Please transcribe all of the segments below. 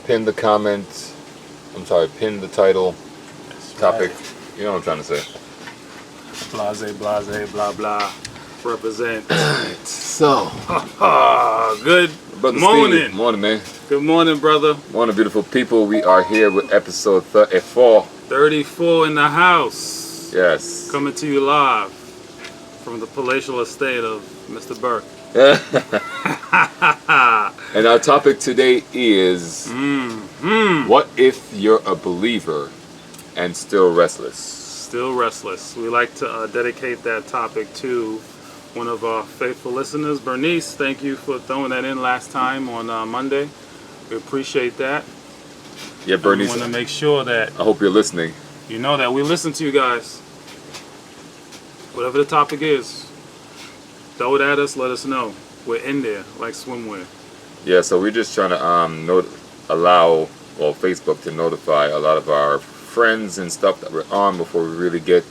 pin the comment. I'm sorry, pin the title, topic. Right. You know what I'm trying to say. Blase, blase, blah, blah. Represent. So, Good Brother morning. Steve, morning, man. Good morning, brother. Morning, beautiful people. We are here with episode 34. 34 in the house. Yes. Coming to you live from the palatial estate of Mr. Burke. And our topic today is what if you're a believer and still restless? Still restless. We like to dedicate that topic to one of our faithful listeners, Bernice. Thank you for throwing that in last time on Monday. We appreciate that. Yeah, Bernice, We want to make sure that I hope you're listening. you know that we listen to you guys. Whatever the topic is, throw it at us, let us know. We're in there like swimwear. Yeah, so we're just trying to allow Facebook to notify a lot of our friends and stuff that we're on before we really get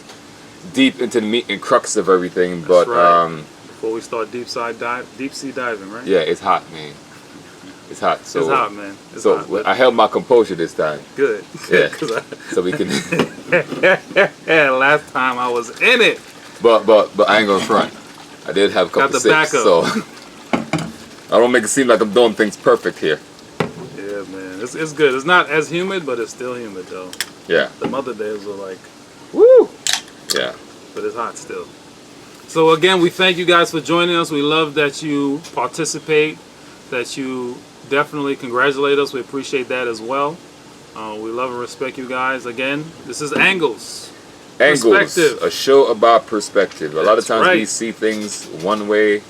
deep into the meat and crux of everything. That's But right. Before we start deep sea diving, right? yeah, it's hot, man. It's hot. So It's hot, man. It's so hot. I held my composure this time. Good. Yeah. 'Cause So we can. last time I was in it. But I ain't gonna front. I did have a couple Got the sips, backup. so I don't make it seem like I'm doing things perfect here. Yeah, man. It's good. It's not as humid, but it's still humid, though. Yeah. The mother days were like, Woo. Yeah. but it's hot still. So again, we thank you guys for joining us. We love that you participate, that you definitely congratulate us. We appreciate that as well. We love and respect you guys. Again, this is Angles. Angles, Perspective. a show about perspective. A lot of That's times we right. see things one way,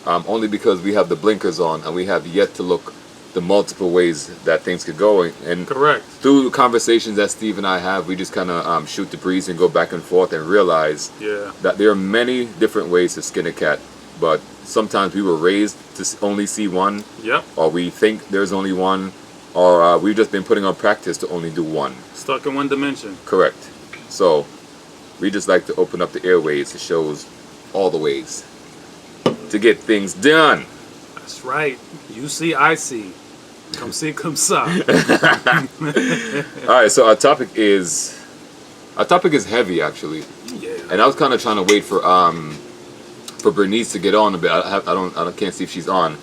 only because we have the blinkers on and we have yet to look the multiple ways that things could go. And Correct. through the conversations that Steve and I have, we just kind of shoot the breeze and go back and forth and realize Yeah. that there are many different ways to skin a cat. But sometimes we were raised to only see one, Yep. or we think there's only one, or we've just been putting on practice to only do one. Stuck in one dimension. Correct. So we just like to open up the airways to shows all the ways to get things done. That's right. You see, I see. Come see, come saw. All right, so our topic is heavy actually, Yeah. and I was kind of trying to wait for Bernice to get on a bit. I can't see if she's on, I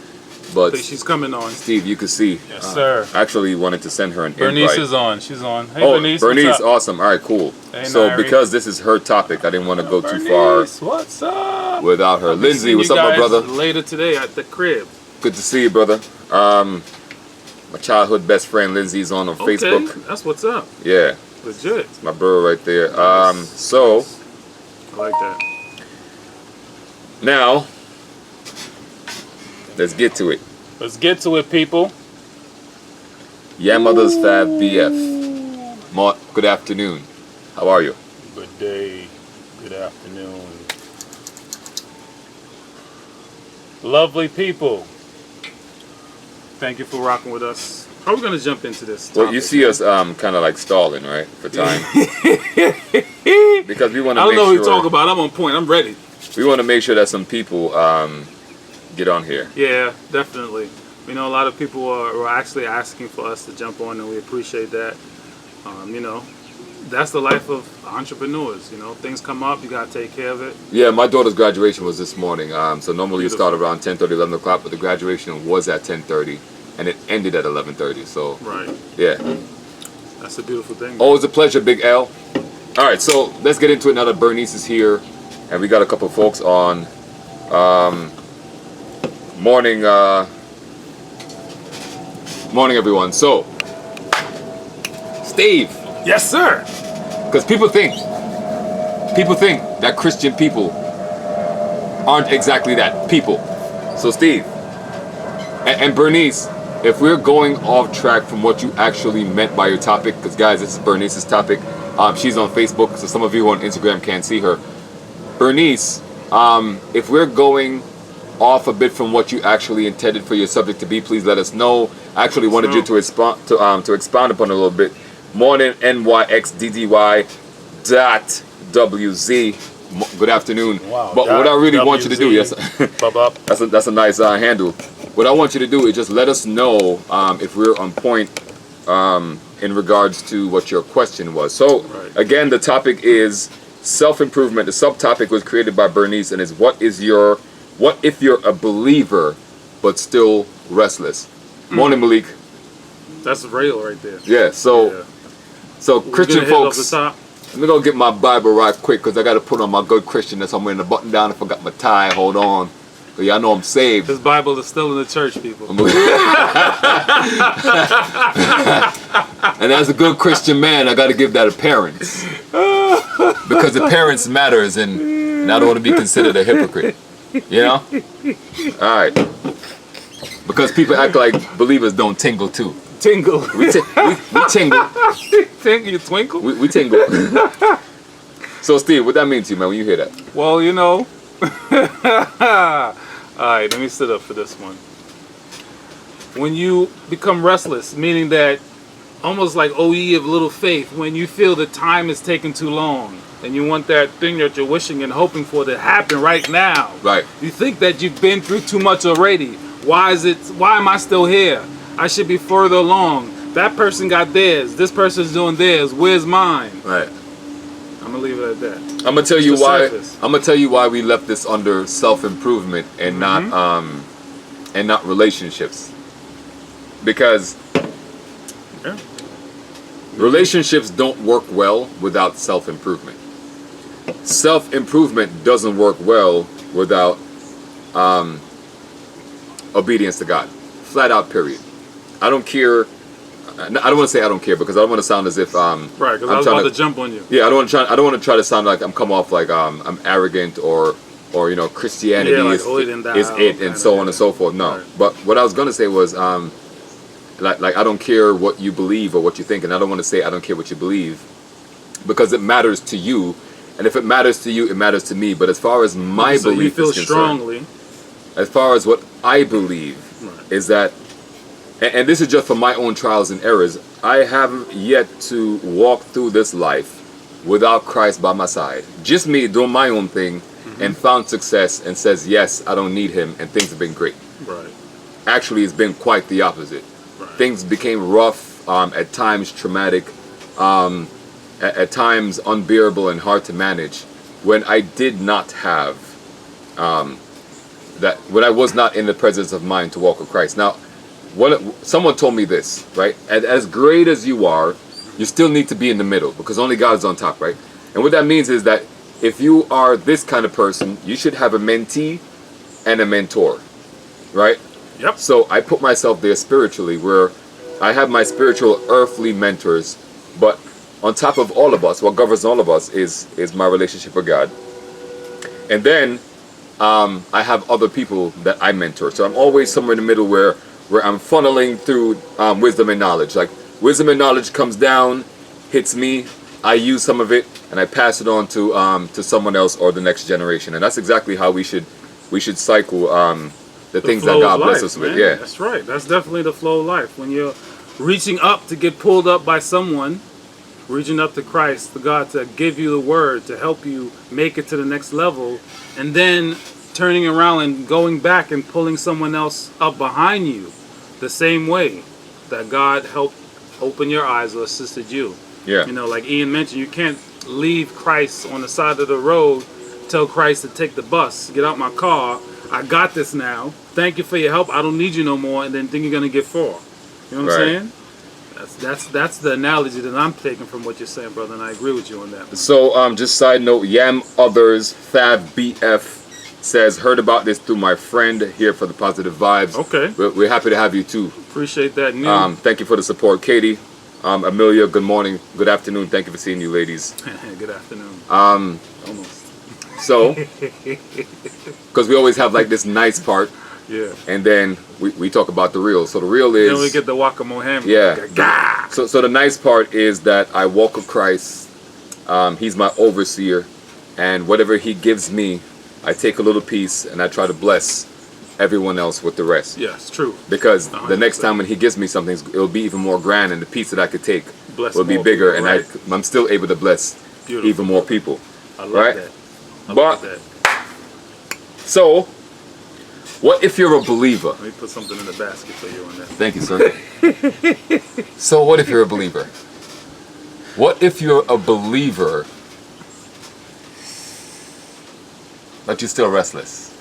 but think she's coming on. Steve, you can see. Yes, sir. I actually wanted to send her an Bernice invite. is on. She's on. Hey, Oh, Bernice. Bernice, what's up? awesome. All right, cool. Hey, So Nari. because this is her topic, I didn't want to go too Bernice, what's up? far without her. I'll be Lindsay, seeing what's you up, my guys brother? Later today at the crib. Good to see you, brother. My childhood best friend Lindsay's on Okay, Facebook. that's what's up. Yeah, Legit. my bro right there. Nice. So I like that. now let's get to it. Let's get to it, people. Yeah, Mother's Fab BF. Good afternoon. How are you? Good day. Good afternoon. Lovely people. Thank you for rocking with us. How are we going to jump into this topic? Well, you see us kind of like stalling, right, for time, because we want to I don't make know what sure you're talking about. I'm on point. I'm ready. we want to make sure that some people get on here. Yeah, definitely. We know a lot of people are actually asking for us to jump on, and we appreciate that. You know, that's the life of entrepreneurs. You know, things come up, you got to take care of it. Yeah, my daughter's graduation was this morning. So normally you start Beautiful. around 10:30, 11 o'clock, but the graduation was at 10:30, and it ended at 11:30. So Right. yeah, That's a beautiful thing. always a pleasure, Big L. All right, so let's get into it now that Bernice is here, and we got a couple folks on. Morning, morning, everyone. So, Steve, Yes, sir. because people think that Christian people aren't exactly that, people. So, Steve and Bernice, if we're going off track from what you actually meant by your topic, because guys, this is Bernice's topic. She's on Facebook, so some of you on Instagram can't see her. Bernice, if we're going off a bit from what you actually intended for your subject to be, please let us know. I actually wanted you to expound upon it a little bit. Morning, NYXDDY.WZ. Good afternoon. Wow. But what I really want you to do, yes, Bub. that's a nice handle. What I want you to do is just let us know if we're on point in regards to what your question was. So Right. again, the topic is self-improvement. The subtopic was created by Bernice and is what if you're a believer but still restless? Morning, Malik. That's real right there. Yeah, so We're Christian gonna hit it off folks, the top. let me go get my Bible right quick because I got to put on my good Christianness. I'm wearing the button down. I forgot my tie. Hold on. So y'all know I'm saved. This Bible is still in the church, people. And as a good Christian man, I got to give that appearance. Because appearance matters, and I don't want to be considered a hypocrite. You know? Alright. Because people act like believers don't tingle too. Tingle. We tingle. You twinkle? We tingle. So, Steve, what that mean to you, man, when you hear that? Well, you know. Alright, let me sit up for this one. When you become restless, meaning that almost like O.E. of little faith, when you feel the time is taking too long and you want that thing that you're wishing and hoping for to happen right now. Right. You think that you've been through too much already. Why am I still here? I should be further along. That person got theirs. This person's doing theirs. Where's mine? Right. I'm gonna leave it at that. I'm gonna tell you It's the why. surface. I'm gonna tell you why we left this under self-improvement and not relationships. Because Yeah. relationships don't work well without self-improvement. Self-improvement doesn't work well without obedience to God. Flat out, period. I don't care. I don't want to say I don't care because I don't want to sound as if Right, because I I'm was trying about to jump on you. Yeah, I don't want to try to sound like I'm come off like I'm arrogant or you know Christianity Yeah, like, is holier than thou, it and kinda, so on yeah. and so forth. No, Right. but what I was gonna say was like I don't care what you believe or what you think, and I don't want to say I don't care what you believe because it matters to you, and if it matters to you, it matters to me. But as far as my So you belief feel is concerned, strongly. as far as what I believe Right. is that, and this is just for my own trials and errors, I haven't yet to walk through this life without Christ by my side. Just me doing my own thing and found success and says, yes, I don't need him, and things have been great. Right. Actually, it's been quite the opposite. Right. Things became rough, at times traumatic, at times unbearable and hard to manage when I did not have when I was not in the presence of mind to walk with Christ. Now, someone told me this, right? As great as you are, you still need to be in the middle because only God is on top, right? And what that means is that if you are this kind of person, you should have a mentee and a mentor, right? Yep. So I put myself there spiritually where I have my spiritual earthly mentors, but on top of all of us, what governs all of us is my relationship with God. And then I have other people that I mentor. So I'm always somewhere in the middle where I'm funneling through wisdom and knowledge. Like wisdom and knowledge comes down, hits me, I use some of it, and I pass it on to someone else or the next generation. And that's exactly how we should cycle the things that flow God of bless life, us with. man. Yeah. That's right. That's definitely the flow of life. When you're reaching up to get pulled up by someone, reaching up to Christ, to God, to give you the word, to help you make it to the next level, and then turning around and going back and pulling someone else up behind you the same way that God helped open your eyes or assisted you. Yeah. You know, like Ian mentioned, you can't leave Christ on the side of the road, tell Christ to take the bus, get out my car, I got this now, thank you for your help, I don't need you no more, and then think you're going to get far. You know what Right. I'm saying? That's the analogy that I'm taking from what you're saying, brother, and I agree with you on that. So just side note, Yam Others Fab BF says heard about this through my friend here for the positive vibes. Okay. We're happy to have you too. Appreciate that news. Thank you for the support, Katie. Amelia, good morning, good afternoon. Thank you for seeing you, ladies. Good afternoon. Almost. So, because we always have like this nice part, Yeah. and then we talk about the real. So the real is Then we get the Waka Mohammed. Yeah. Gah! So the nice part is that I walk with Christ. He's my overseer, and whatever he gives me, I take a little piece and I try to bless everyone else with the rest. Yes, true. Because the 100%. next time when he gives me something, it'll be even more grand, and the piece that I could take Bless will be more bigger, people, and right. I'm still able to bless Beautiful. even more people. I love Right? that. I But- love that. So, What if you're a believer? Let me put something in the basket for you on that. Thank you, sir. So what if you're a believer? What if you're a believer, but you're still restless?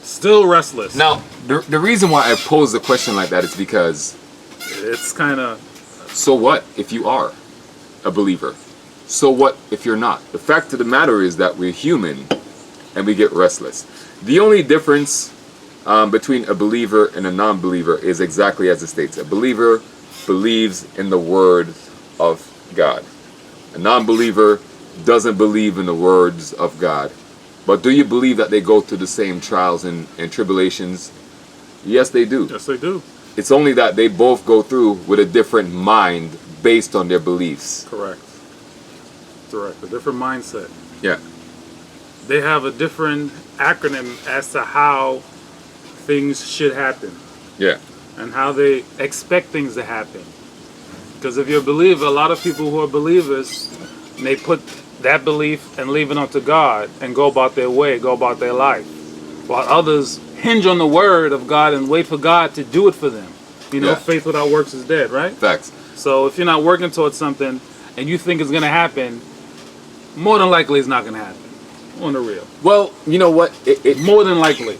Still restless. Now, the reason why I pose a question like that is because, It's kind of... so what if you are a believer? So what if you're not? The fact of the matter is that we're human and we get restless. The only difference between a believer and a non-believer is exactly as it states. A believer believes in the word of God. A non-believer doesn't believe in the words of God. But do you believe that they go through the same trials and tribulations? Yes, they do. Yes, they do. It's only that they both go through with a different mind based on their beliefs. Correct. Correct. A different mindset. Yeah. They have a different acronym as to how things should happen Yeah. and how they expect things to happen. Because if you're a believer, a lot of people who are believers, they put that belief and leave it unto God and go about their way, go about their life. While others hinge on the word of God and wait for God to do it for them. You know, Yeah. faith without works is dead, right? Facts. So if you're not working towards something and you think it's going to happen, more than likely it's not going to happen. On the real. Well, you know what? It More than likely.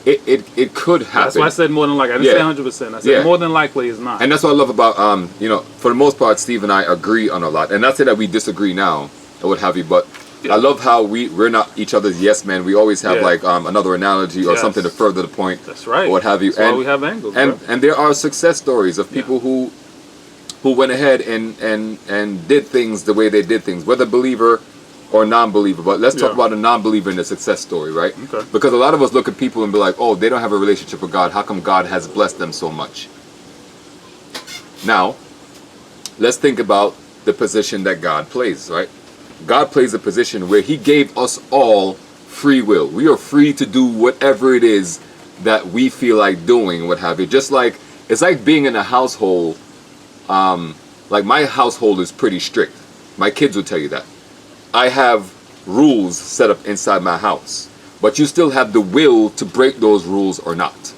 could happen. That's why I said more than likely. I didn't Yeah. say 100%. I said Yeah. more than likely is not. And that's what I love about, you know, for the most part, Steve and I agree on a lot. And not say that we disagree now or what have you, but Yeah. I love how we're not each other's yes men. We always have Yeah. like another analogy or Yes. something to further the point. That's right. Or what have you. That's why we have angles, bro. and there are success stories of people who went ahead and did things the way they did things, whether believer or non-believer. But let's talk Yeah. about a non-believer in the success story, right? Okay. Because a lot of us look at people and be like, oh, they don't have a relationship with God. How come God has blessed them so much? Now, let's think about the position that God plays, right? God plays a position where he gave us all free will. We are free to do whatever it is that we feel like doing, what have you. Just like, it's like being in a household, like my household is pretty strict. My kids will tell you that. I have rules set up inside my house, but you still have the will to break those rules or not,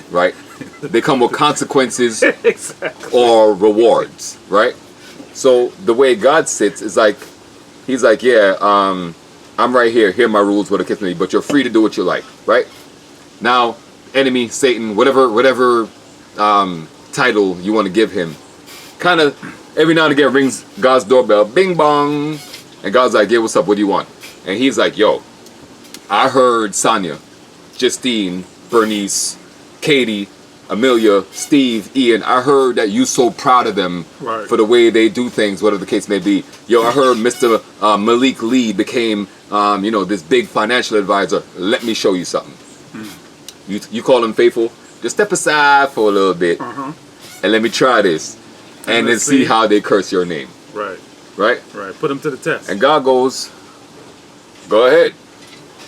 right? They come with consequences Exactly. or rewards, right? So the way God sits is like, he's like, yeah, I'm right here. Here are my rules, what it gets me, but you're free to do what you like, right? Now, enemy, Satan, whatever title you want to give him, kind of every now and again rings God's doorbell, bing bong, and God's like, yeah, what's up? What do you want? And he's like, yo, I heard Sonia, Justine, Bernice, Katie, Amelia, Steve, Ian, I heard that you so proud of them Right. for the way they do things, whatever the case may be. Yo, I heard Mr. Malik Lee became, this big financial advisor. Let me show you something. You call him faithful? Just step aside for a little bit and let me try this. And then let's see see. how they curse your name, Right. right? Right. Put them to the test. And God goes, go ahead,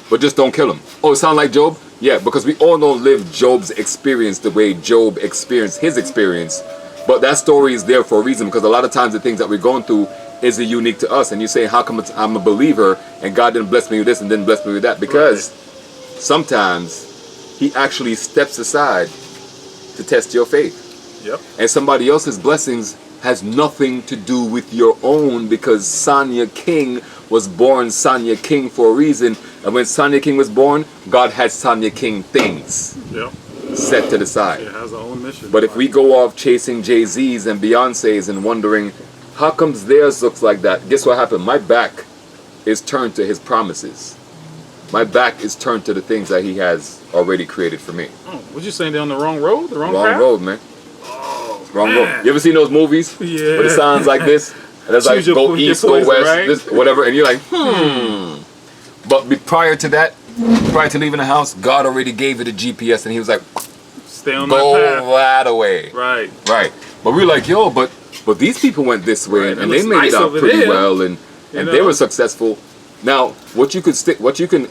but just don't kill him. Oh, it sound like Job? Yeah, because we all don't live Job's experience the way Job experienced his experience. But that story is there for a reason, because a lot of times the things that we're going through isn't unique to us. And you say, how come I'm a believer and God didn't bless me with this and didn't bless me with that? Because sometimes he actually steps aside to test your faith. Yep. And somebody else's blessings has nothing to do with your own, because Sonia King was born Sonia King for a reason. And when Sonia King was born, God had Sonia King things Yep. set to the side. It has our own mission. But if we go off chasing Jay-Z's and Beyonce's and wondering, how comes theirs looks like that? Guess what happened? My back is turned to his promises. My back is turned to the things that he has already created for me. Oh, what you saying? They're on the wrong road? The wrong Wrong path? road, man. Oh, Wrong man. road. You ever seen those movies? Yeah. With the signs like this? And it's like, Choose your go your east, poison, go west, right? this, whatever. And you're like, But prior to that, prior to leaving the house, God already gave it a GPS. And he was like, Stay on go that path. that away. Right. Right. But we were like, yo, but these people went this way, Right, and it they looks made nice it out over pretty there, well, and you they know? were successful. Now, what you can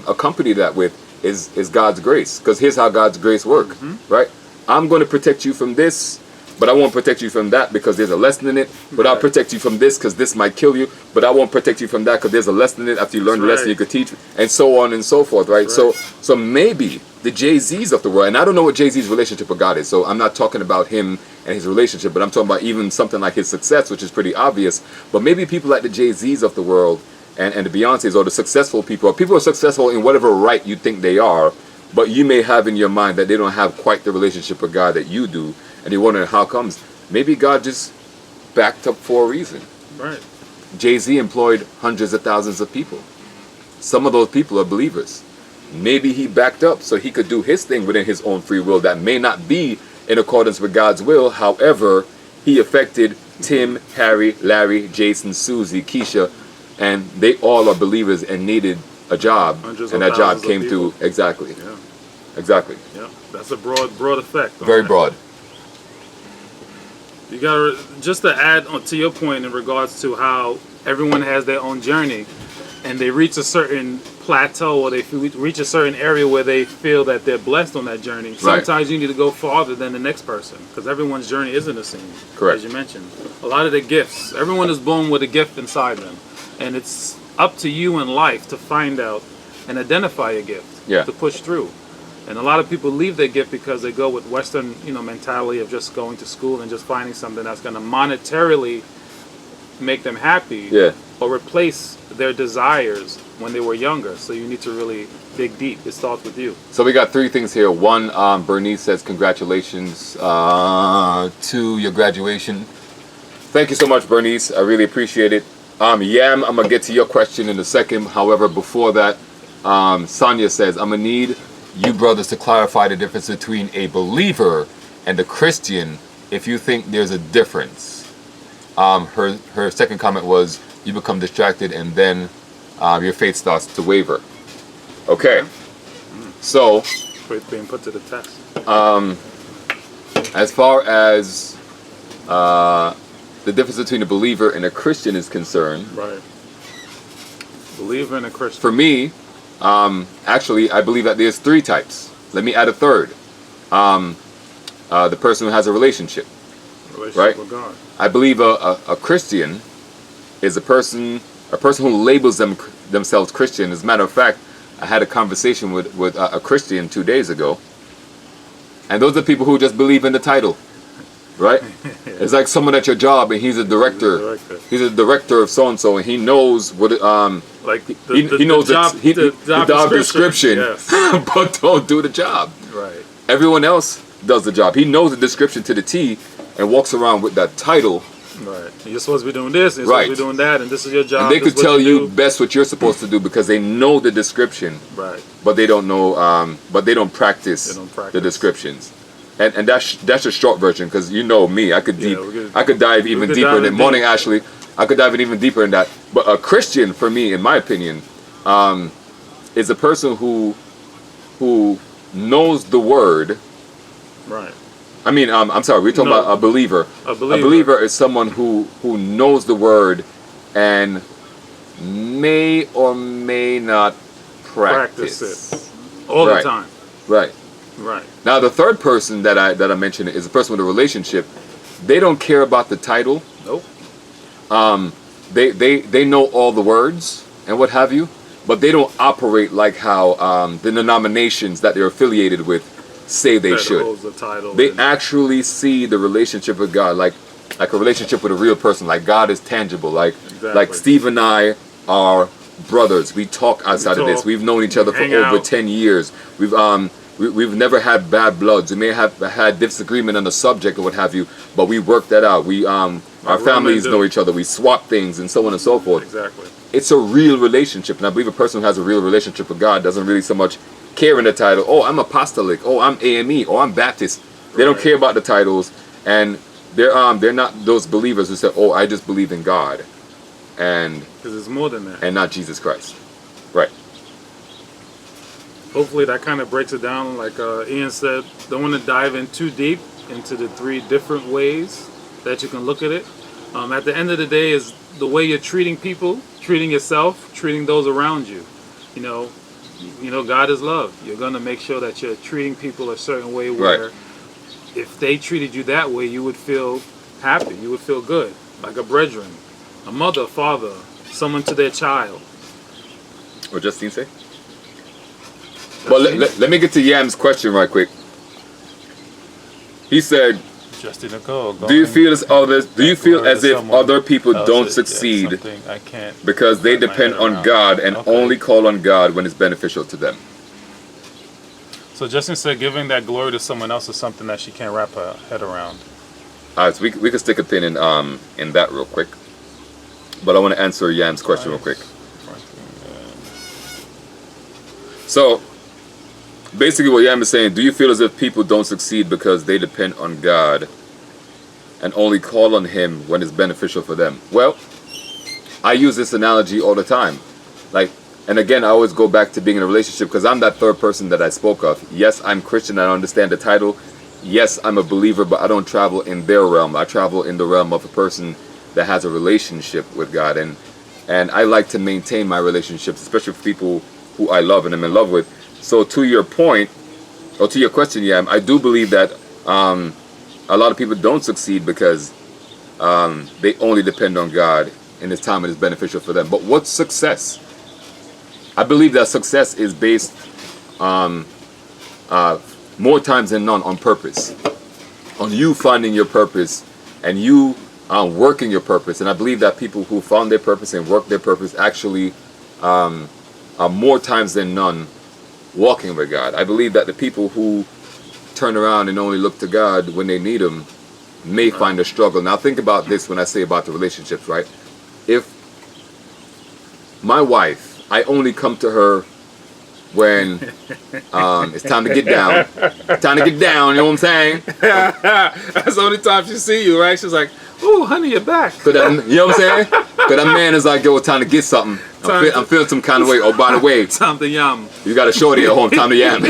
accompany that with is God's grace, because here's how God's grace work, right? I'm going to protect you from this, but I won't protect you from that because there's a lesson in it. But I'll Right. protect you from this because this might kill you. But I won't protect you from that because there's a lesson in it. After you learn the That's lesson, right. you could teach, and so on and so forth, right? That's So, right. so maybe the Jay-Z's of the world, and I don't know what Jay-Z's relationship with God is, so I'm not talking about him and his relationship, but I'm talking about even something like his success, which is pretty obvious. But maybe people like the Jay-Z's of the world and the Beyoncés, or the successful people, or people who are successful in whatever right you think they are, but you may have in your mind that they don't have quite the relationship with God that you do, and you're wondering how comes. Maybe God just backed up for a reason. Right. Jay-Z employed hundreds of thousands of people. Some of those people are believers. Maybe he backed up so he could do his thing within his own free will that may not be in accordance with God's will. However, he affected Tim, Harry, Larry, Jason, Susie, Keisha, and they all are believers and needed a job. Hundreds And of that job thousands of came people. through. Exactly. Yeah. Exactly. Yeah. That's a broad effect. on Very that. broad. You gotta just to add on to your point in regards to how everyone has their own journey, and they reach a certain plateau or they reach a certain area where they feel that they're blessed on that journey. Sometimes you need to go farther than the next person because everyone's journey isn't the same. Correct. As you mentioned, a lot of the gifts. Everyone is born with a gift inside them, and it's up to you in life to find out and identify a gift. Yeah. To push through. And a lot of people leave their gift because they go with Western, mentality of just going to school and just finding something that's going to monetarily make them happy, Yeah. or replace their desires when they were younger. So you need to really dig deep. It starts with you. So we got three things here. One, Bernice says congratulations to your graduation. Thank you so much, Bernice. I really appreciate it. Yam, I'm gonna get to your question in a second. However, before that, Sonia says, I'm gonna need you brothers to clarify the difference between a believer and a Christian if you think there's a difference. Her second comment was, you become distracted and then your faith starts to waver. Okay. So, Faith being put to the test. as far as the difference between a believer and a Christian is concerned, Right. Believer in a Christian. for me, actually, I believe that there's three types. Let me add a third. The person who has a relationship. Relationship right. with God. I believe a Christian is a person who labels themselves Christian. As a matter of fact, I had a conversation with a Christian 2 days ago, and those are people who just believe in the title, right? It's like someone at your job and he's a director. He's a director of so and so, and he knows what Like he knows the job description, Yes. but don't do the job. Right. Everyone else does the job. He knows the description to the T and walks around with that title. Right. You're supposed to be doing this, and you're Right. supposed to be doing that, and this is your job. And they this could is what tell you do. best what you're supposed to do because they know the description, Right. but they don't know. But they don't practice, They don't practice. the descriptions. And that's a short version because you know me. I could I could dive even could deeper dive in it. in Morning, deep. Ashley. I could dive in even deeper in that. But a Christian, for me, in my opinion, is a person who knows the word. Right. I mean, I'm sorry. We're talking No. about a believer. A believer. A believer is someone who knows the word and may or may not practice. Practice it all Right. the time. Right. Right. Now, the third person that I mentioned is a person with a relationship. They don't care about the title. Nope. They know all the words and what have you, but they don't operate like how the denominations that they're affiliated with say they That should. holds the title. They and- actually see the relationship with God like a relationship with a real person. Like God is tangible. Like Exactly. Steve and I are brothers. We talk outside of this. talk. We've known each other for Hang over out. 10 years. We've never had bad bloods. We may have had disagreement on the subject or what have you, but we worked that out. Our families know each other. We swap things and so on and so forth. Exactly. It's a real relationship, and I believe a person who has a real relationship with God doesn't really so much care in the title. Oh, I'm apostolic. Oh, I'm AME. Oh, I'm Baptist. They don't Right. care about the titles, and they're not those believers who say, "Oh, I just believe in God," and Because it's more than that. not Jesus Christ. Right. Hopefully that kind of breaks it down. Like Ian said, don't want to dive in too deep into the three different ways that you can look at it. At the end of the day is the way you're treating people, treating yourself, treating those around you. You know, God is love. You're going to make sure that you're treating people a certain way where if they treated you that way, you would feel happy. You would feel good, like a brethren, a mother, father, someone to their child. What Justine say? Well, let me get to Yam's question right quick. He said, Justin Nicole, do you feel as if other people don't succeed I can't because they depend on God and only call on God when it's beneficial to them? So Justin said giving that glory to someone else is something that she can't wrap her head around. All right, so we could stick a pin in that real quick. But I want to answer Yam's question real quick. So, basically what Yam is saying, do you feel as if people don't succeed because they depend on God and only call on Him when it's beneficial for them? Well, I use this analogy all the time. And again, I always go back to being in a relationship because I'm that third person that I spoke of. Yes, I'm Christian, I understand the title. Yes, I'm a believer, but I don't travel in their realm. I travel in the realm of a person that has a relationship with God. And I like to maintain my relationships, especially with people who I love and am in love with. So to your point, or to your question, Yam, I do believe that a lot of people don't succeed because they only depend on God in this time and it's beneficial for them. But what's success? I believe that success is based more times than none on purpose, on you finding your purpose and you working your purpose. And I believe that people who found their purpose and work their purpose actually are more times than none walking with God. I believe that the people who turn around and only look to God when they need Him may find a struggle. Now think about this when I say about the relationships, right? If my wife, I only come to her when it's time to get down. Time to get down, you know what I'm saying? That's the only time she see you, right? She's like, "Ooh, honey, you're back." You know what I'm saying? Because that man is like, yo, it's time to get something. I'm feeling some kind of way. Oh, by the way, time to yum. You got a shorty at home, time to yam.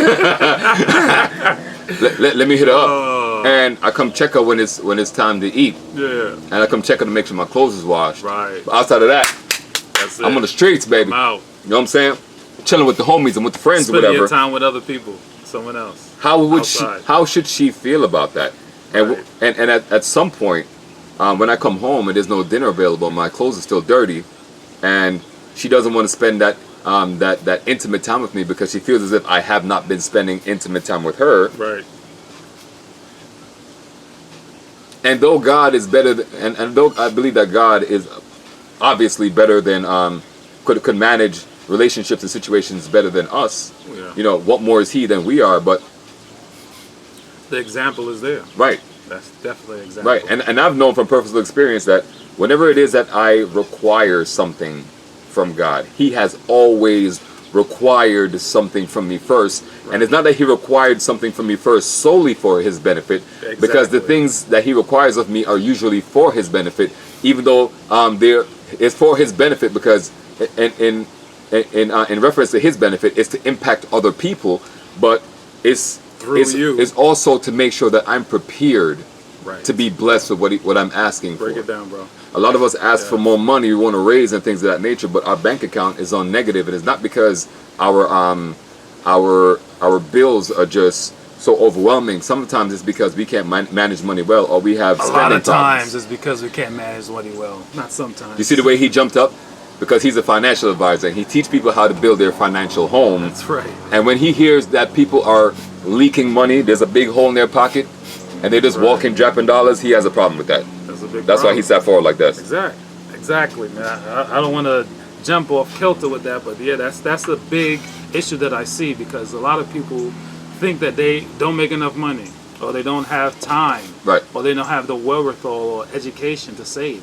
let me hit her up. And I come check her when it's time to eat. Yeah. And I come check her to make sure my clothes is washed. Right. But outside of that, that's it. I'm on the streets, baby. I'm out. You know what I'm saying? Chilling with the homies and with the friends or whatever. Spending your time with other people, someone else. How should she feel about that? And Right. and at some point, when I come home and there's no dinner available, my clothes are still dirty, and she doesn't want to spend that intimate time with me because she feels as if I have not been spending intimate time with her. Right. And though God is better, and though I believe that God is obviously better than could manage relationships and situations better than us. Yeah. You know, what more is He than we are? But The example is there. right. That's definitely an example. Right, and I've known from personal experience that whenever it is that I require something from God, He has always required something from me first. Right. And it's not that He required something from me first solely for His benefit, because the things that He requires of me are usually for His benefit, even though it's for His benefit because in reference to His benefit, it's to impact other people, but it's also to make sure that I'm prepared to be blessed with what I'm asking for. Break it down, bro. A lot of us ask for more money, we want to raise and things of that nature, but our bank account is on negative, and it's not because our bills are just so overwhelming. Sometimes it's because we can't manage money well, or we have spending problems. A lot of times it's because we can't manage money well. Not sometimes. You see the way he jumped up? Because he's a financial advisor, and he teaches people how to build their financial home. That's right. And when he hears that people are leaking money, there's a big hole in their pocket, and they're just walking, dropping dollars, he has a problem with that. That's why he sat forward like this. Exactly, man. I don't want to jump off kilter with that, but yeah, that's a big issue that I see, because a lot of people think that they don't make enough money, or they don't have time, right, or they don't have the wherewithal or education to save.